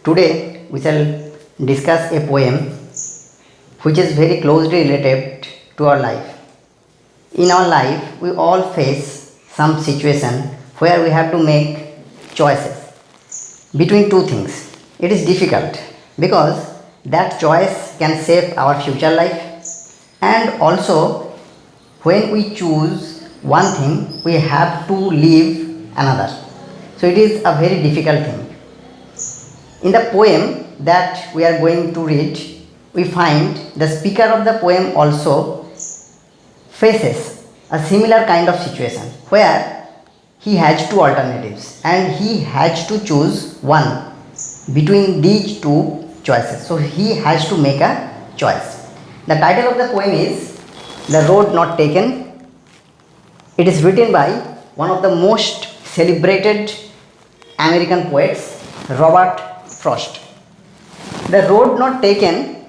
Today we shall discuss a poem which is very closely related to our life. In our life, we all face some situation where we have to make choices between two things. It is difficult because that choice can shape our future life, and also when we choose one thing, we have to leave another. So it is a very difficult thing. In the poem that we are going to read, we find the speaker of the poem also faces a similar kind of situation where he has two alternatives and he has to choose one between these two choices. So he has to make a choice. The title of the poem is The Road Not Taken. It is written by one of the most celebrated American poets, Robert Frost. The Road Not Taken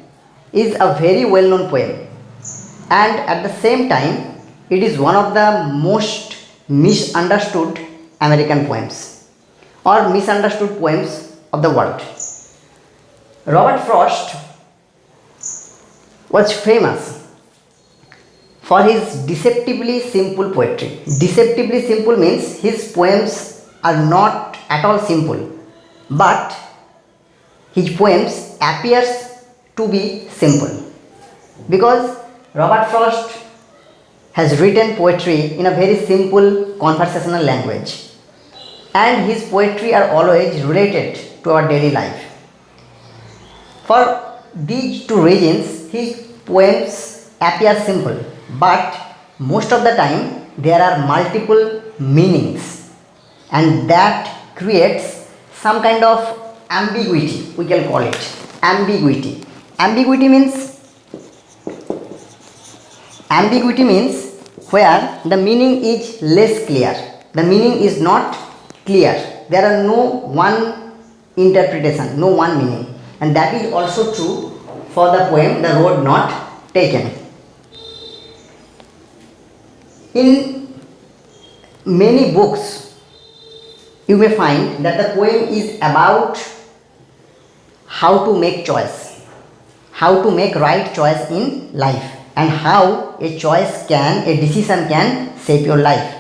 is a very well known poem, and at the same time it is one of the most misunderstood American poems or misunderstood poems of the world. Robert Frost was famous for his deceptively simple poetry. Deceptively simple means his poems are not at all simple, but his poems appears to be simple because Robert Frost has written poetry in a very simple conversational language, and his poetry are always related to our daily life. For these two reasons, his poems appear simple, but most of the time there are multiple meanings, and that creates some kind of ambiguity, we can call it ambiguity. Ambiguity means where the meaning is less clear, the meaning is not clear, there are no one interpretation, no one meaning, and that is also true for the poem The Road Not Taken. In many books you may find that the poem is about how to make choice, how to make right choice in life, and how a decision can shape your life.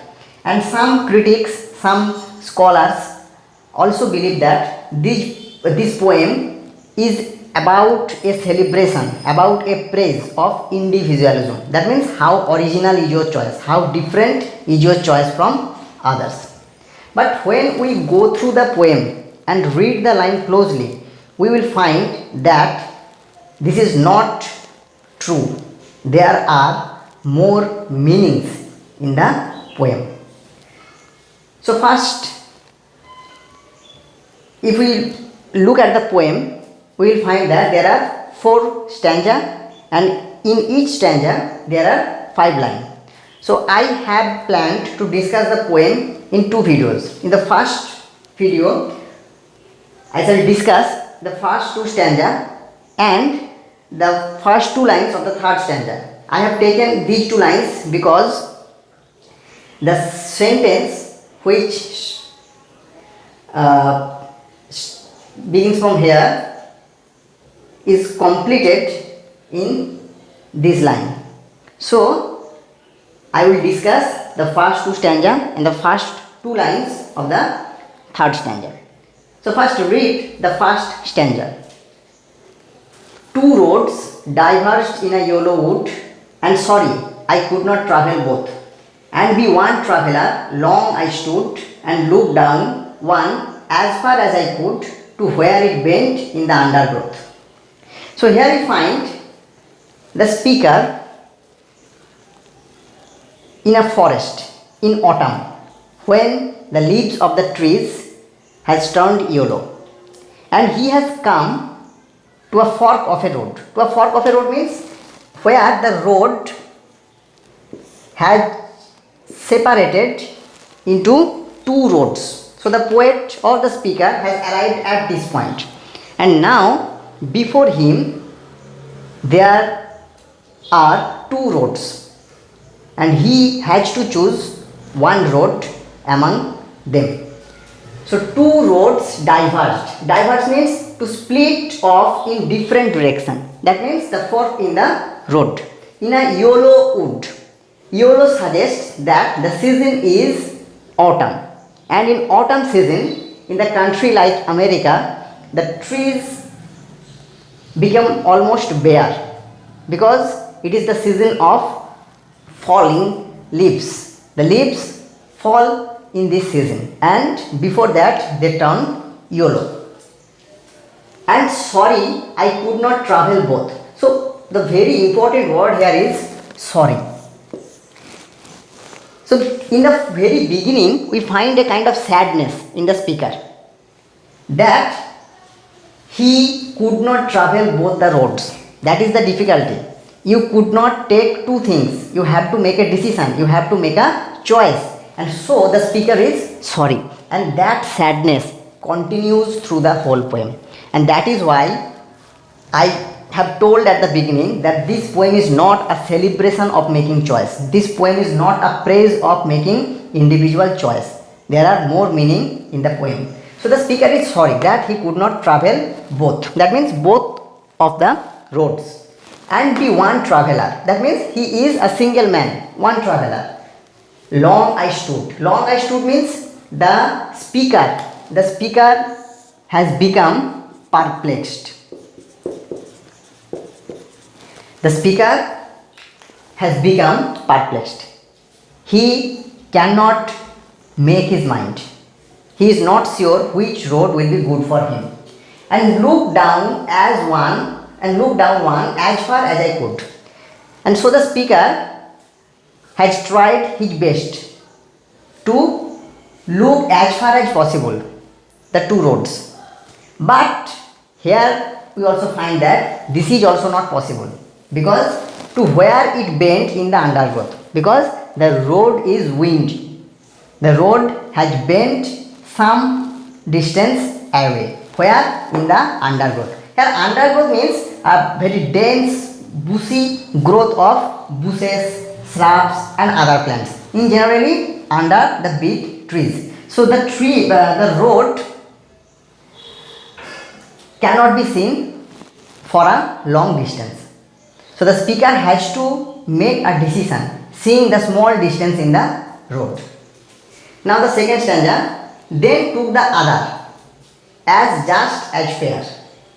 And some critics, some scholars also believe that this poem is about a celebration, about a praise of individualism. That means how original is your choice, how different is your choice from others. But when we go through the poem and read the line closely, we will find that this is not true. There are more meanings in the poem. So first, if we look at the poem, we will find that there are 4 stanzas, and in each stanza there are 5 lines. So I have planned to discuss the poem in 2 videos. In the first video, I shall discuss the first 2 stanzas and the first 2 lines of the 3rd stanza. I have taken these 2 lines because the sentence which begins from here is completed in this line. So I will discuss the first 2 stanzas and the first 2 lines of the 3rd stanza. So first read the first stanza. 2 roads diverged in a yellow wood, and sorry, I could not travel both. And be one traveller, long I stood and looked down one as far as I could to where it bent in the undergrowth. So here we find the speaker in a forest in autumn when the leaves of the trees has turned yellow, and he has come to a fork of a road. To a fork of a road means where the road has separated into 2 roads. So the poet or the speaker has arrived at this point, and now before him there are 2 roads, and he has to choose one road among them. So 2 roads diverged. Diverged means to split off in different direction. That means the fork in the road. In a YOLO wood, YOLO suggests that the season is autumn, and in autumn season in the country like America, the trees become almost bare because it is the season of falling leaves. The leaves fall in this season, and before that they turn yellow. And sorry, I could not travel both. So the very important word here is sorry. So in the very beginning we find a kind of sadness in the speaker, that he could not travel both the roads. That is the difficulty. You could not take two things. You have to make a decision. You have to make a choice. And so the speaker is sorry. And that sadness continues through the whole poem. And that is why I have told at the beginning that this poem is not a celebration of making choice. This poem is not a praise of making individual choice. There are more meaning in the poem. So the speaker is sorry that he could not travel both. That means both of the roads. And be one traveler. That means he is a single man, one traveler. Long I stood. Long I stood means the speaker has become perplexed. The speaker has become perplexed. He cannot make his mind. He is not sure which road will be good for him. And look down one as far as I could. And so the speaker has tried his best to look as far as possible the two roads. But here we also find that this is also not possible, because to where it bent in the undergrowth, because the road is windy. The road has bent some distance away. Where? In the undergrowth. Here undergrowth means a very dense bushy growth of bushes, shrubs and other plants, in generally under the big trees. So the road cannot be seen for a long distance. So the speaker has to make a decision seeing the small distance in the road. Now the second stanza. Then took the other as just as fair,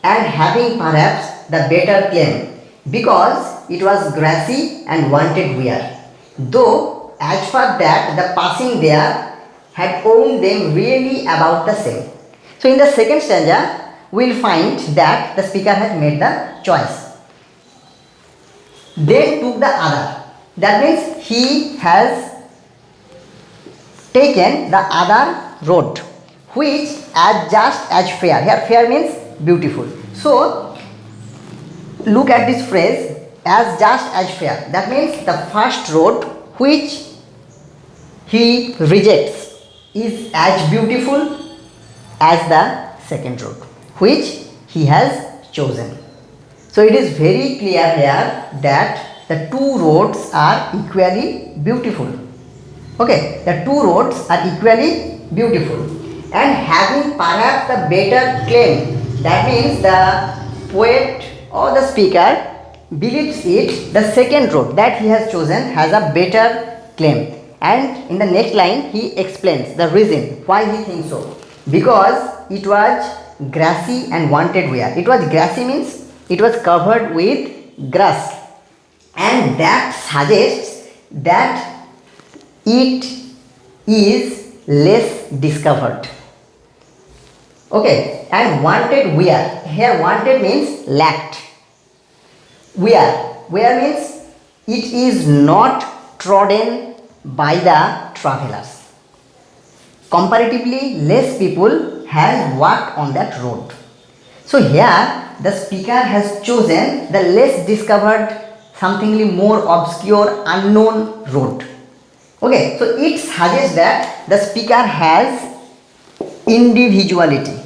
and having perhaps the better claim, because it was grassy and wanted wear, though as for that the passing there had owned them really about the same. So in the second stanza we will find that the speaker has made the choice. Then took the other. That means he has taken the other road, which as just as fair. Here fair means beautiful. So look at this phrase, as just as fair. That means the first road which he rejects is as beautiful as the second road which he has chosen. So it is very clear here that the two roads are equally beautiful. Okay, the two roads are equally beautiful, and having perhaps the better claim. That means the poet or the speaker believes it, the second road that he has chosen has a better claim. And in the next line he explains the reason why he thinks so. Because it was grassy and wanted wear. It was grassy means it was covered with grass, and that suggests that it is less discovered. Okay, and wanted wear. Here wanted means lacked. Wear means it is not trodden by the travelers. Comparatively less people have walked on that road. So here the speaker has chosen the less discovered, somethingly more obscure, unknown road. Okay, so it suggests that the speaker has individuality,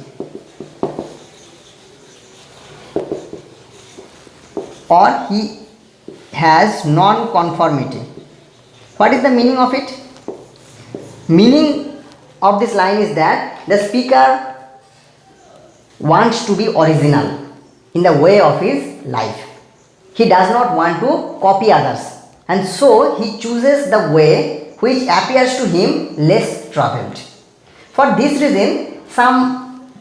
or he has non-conformity. What is the meaning of it? Meaning of this line is that the speaker wants to be original in the way of his life. He does not want to copy others, and so he chooses the way which appears to him less traveled. For this reason, some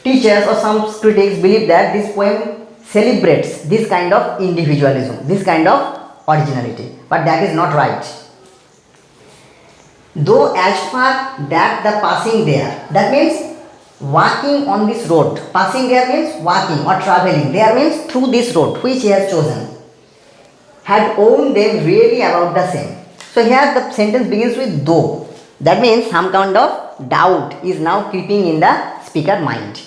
teachers or some critics believe that this poem celebrates this kind of individualism, this kind of originality, but that is not right. Though as far that the passing there, that means walking on this road, passing there means walking or traveling, there means through this road which he has chosen, had owned them really about the same. So here the sentence begins with though. That means some kind of doubt is now creeping in the speaker mind.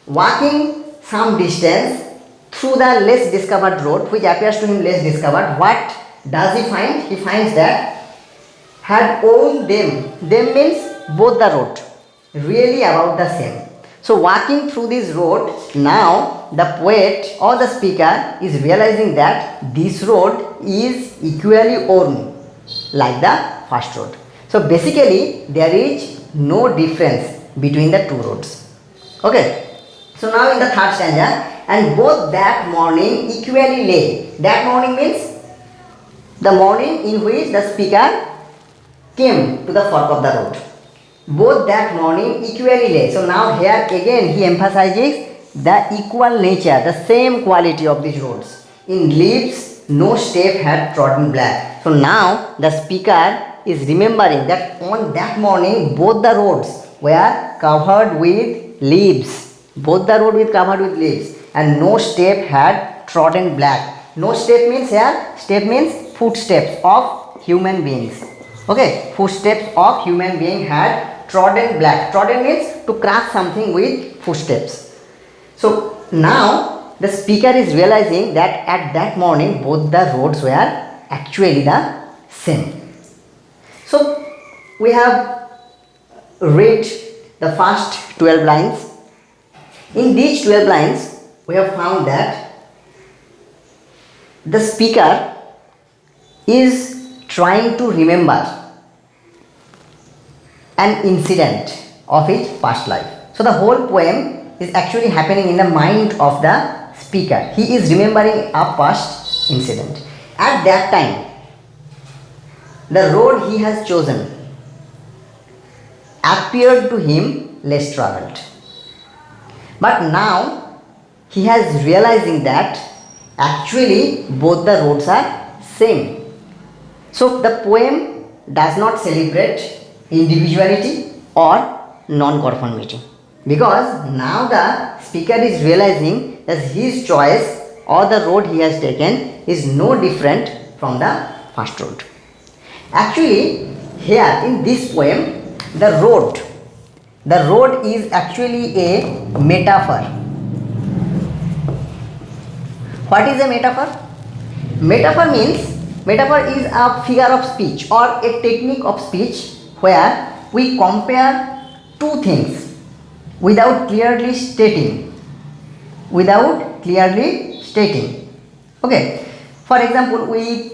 Walking some distance through the less discovered road which appears to him less discovered, what does he find? He finds that had owned them. Them means both the road, really about the same. So walking through this road, now the poet or the speaker is realizing that this road is equally owned like the first road. So basically there is no difference between the two roads. Okay. So now in the third stanza, and both that morning equally lay. That morning means the morning in which the speaker came to the fork of the road. Both that morning equally lay. So now here again he emphasizes the equal nature, the same quality of these roads. In leaves no step had trodden black. So now the speaker is remembering that on that morning both the roads were covered with leaves. Both the road were covered with leaves, and no step had trodden black. No step means here, step means footsteps of human beings. Okay, footsteps of human being had trodden black. Trodden means to crack something with footsteps. So now the speaker is realizing that at that morning both the roads were actually the same. So we have read the first 12 lines. In these 12 lines we have found that the speaker is trying to remember an incident of his past life. So the whole poem is actually happening in the mind of the speaker. He is remembering a past incident. At that time, the road he has chosen appeared to him less traveled. But now he has realizing that actually both the roads are same. So the poem does not celebrate individuality or non-conformity, because now the speaker is realizing that his choice or the road he has taken is no different from the first road. Actually here in this poem the road is actually a metaphor. What is a metaphor? Metaphor is a figure of speech or a technique of speech where we compare two things without clearly stating. Okay. For example, we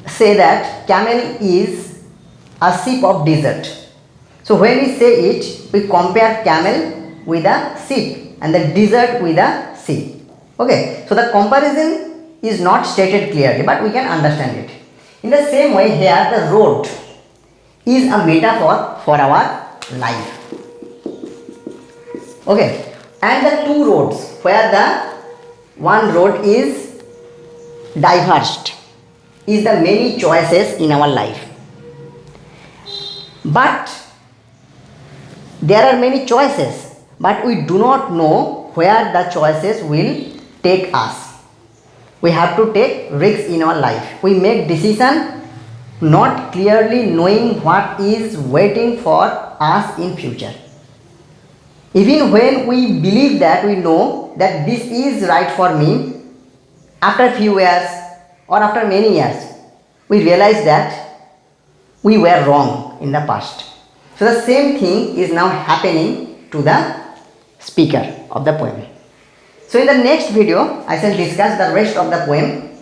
say that camel is a sheep of desert. So when we say it, we compare camel with a sheep and the desert with a sea. Okay. So the comparison is not stated clearly, but we can understand it. In the same way here the road is a metaphor for our life. Okay, and the two roads where the one road is diverged is the many choices in our life. But there are many choices, but we do not know where the choices will take us. We have to take risks in our life. We make decisions not clearly knowing what is waiting for us in future. Even when we believe that we know that this is right for me, after a few years or after many years, we realize that we were wrong in the past. So the same thing is now happening to the speaker of the poem. So in the next video, I shall discuss the rest of the poem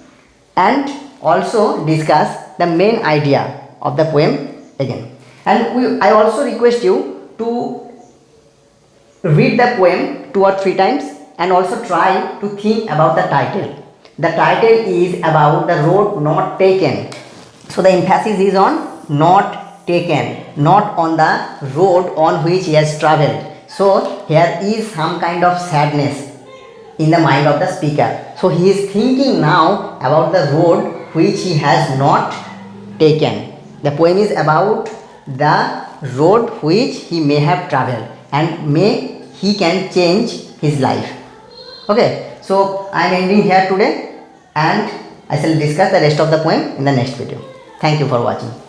and also discuss the main idea of the poem again. And I also request you to read the poem 2 or 3 times and also try to think about the title. The title is about the road not taken. So the emphasis is on not taken, not on the road on which he has traveled. So here is some kind of sadness in the mind of the speaker. So he is thinking now about the road which he has not taken. The poem is about the road which he may have traveled and may he can change his life. Okay, so I am ending here today and I shall discuss the rest of the poem in the next video. Thank you for watching.